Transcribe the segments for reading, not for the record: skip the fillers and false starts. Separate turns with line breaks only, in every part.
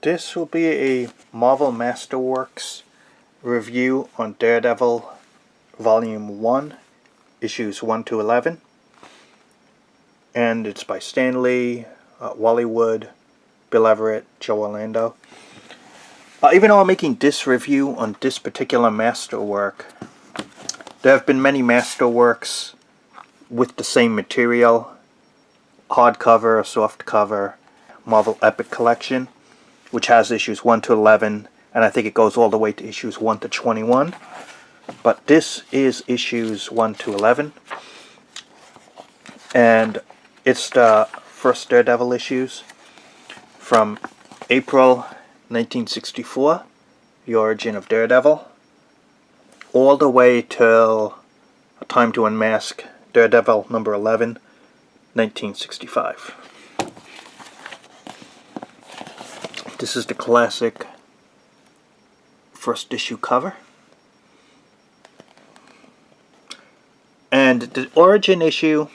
This will be a Marvel Masterworks review on Daredevil Volume 1, issues 1 to 11. And it's by Stan Lee, Wally Wood, Bill Everett, Joe Orlando. Even though I'm making this review on this particular Masterwork, there have been many Masterworks with the same material, hardcover or softcover, Marvel Epic Collection, which has issues 1 to 11, and I think it goes all the way to issues 1 to 21. But this is issues 1 to 11, and it's the first Daredevil issues from April 1964, The Origin of Daredevil, all the way till A Time to Unmask, Daredevil number 11, 1965. This is the classic first issue cover. And the Origin issue,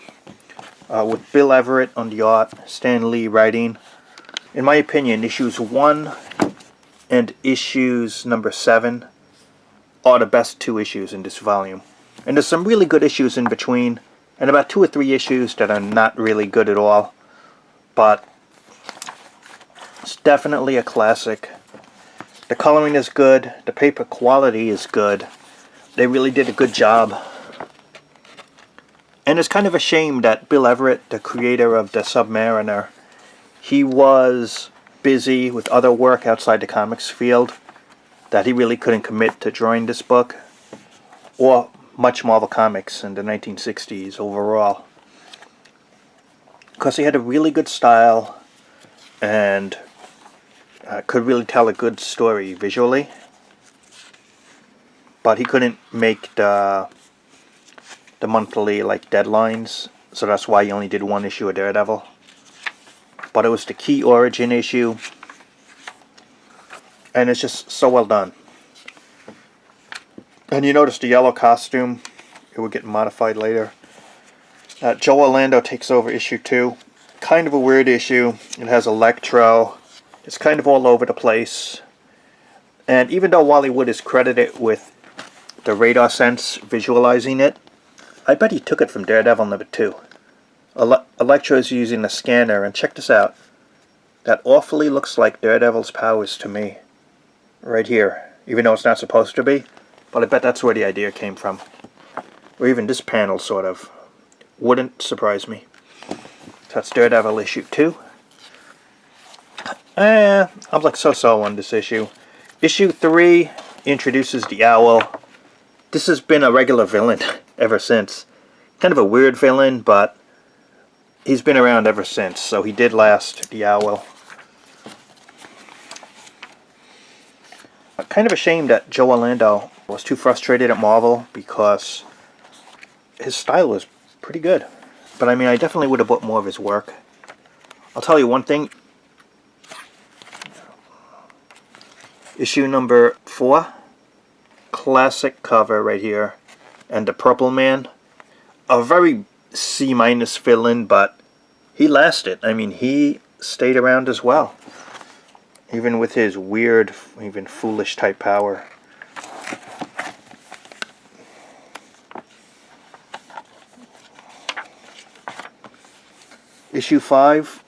with Bill Everett on the art, Stan Lee writing, in my opinion, issues 1 and issues number 7 are the best two issues in this volume. And there's some really good issues in between, and about 2 or 3 issues that are not really good at all. But it's definitely a classic. The coloring is good. The paper quality is good. They really did a good job. And it's kind of a shame that Bill Everett, the creator of the Submariner, he was busy with other work outside the comics field, that he really couldn't commit to drawing this book, or much Marvel Comics in the 1960s overall. Because he had a really good style, and could really tell a good story visually, but he couldn't make the monthly deadlines, so that's why he only did 1 issue of Daredevil. But it was the key Origin issue, and it's just so well done. And you notice the yellow costume, it will get modified later. Joe Orlando takes over issue 2. Kind of a weird issue. It has Electro. It's kind of all over the place. And even though Wally Wood is credited with the radar sense visualizing it, I bet he took it from Daredevil number 2. Electro is using a scanner, and check this out. That awfully looks like Daredevil's powers to me. Right here. Even though it's not supposed to be. But I bet that's where the idea came from. Or even this panel, sort of. Wouldn't surprise me. So that's Daredevil issue 2. I'm like so-so on this issue. Issue 3 introduces the Owl. This has been a regular villain ever since. Kind of a weird villain, but he's been around ever since. So he did last, the Owl. Kind of a shame that Joe Orlando was too frustrated at Marvel, because his style was pretty good. But I mean, I definitely would have bought more of his work. I'll tell you one thing. Issue number 4. Classic cover right here. And the Purple Man. A very C- villain, but he lasted. I mean, he stayed around as well. Even with his weird, even foolish type power. Issue 5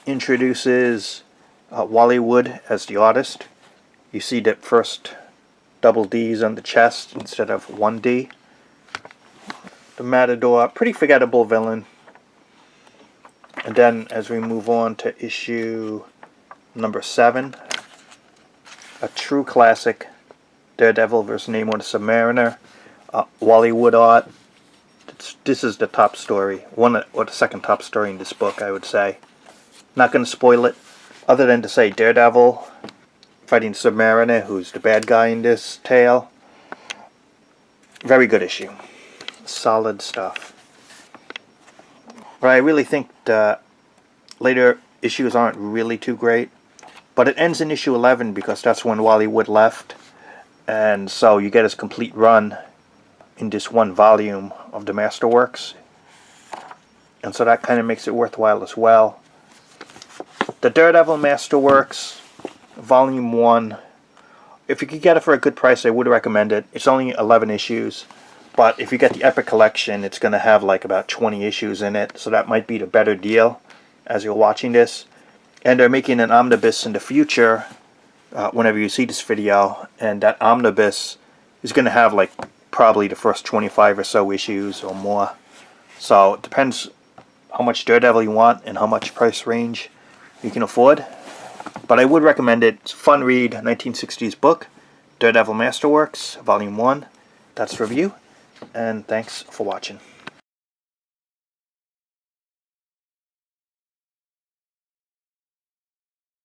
introduces Wally Wood as the artist. You see that first double D's on the chest instead of 1 D. The Matador, pretty forgettable villain. And then as we move on to issue number 7, a true classic, Daredevil vs. Namor the Submariner, Wally Wood art. This is the top story, or the second top story in this book, I would say. Not going to spoil it, other than to say Daredevil fighting Submariner, who's the bad guy in this tale. Very good issue. Solid stuff. But I really think the later issues aren't really too great. But it ends in issue 11 because that's when Wally Wood left. And so you get his complete run in this 1 volume of the Masterworks. And so that kind of makes it worthwhile as well. The Daredevil Masterworks Volume 1. If you could get it for a good price, I would recommend it. It's only 11 issues. But if you get the Epic Collection, it's going to have like about 20 issues in it. So that might be the better deal as you're watching this. And they're making an omnibus in the future whenever you see this video. And that omnibus is going to have like probably the first 25 or so issues or more. So it depends how much Daredevil you want and how much price range you can afford. But I would recommend it. It's a fun read, 1960s book. Daredevil Masterworks, Volume 1. That's the review. And thanks for watching.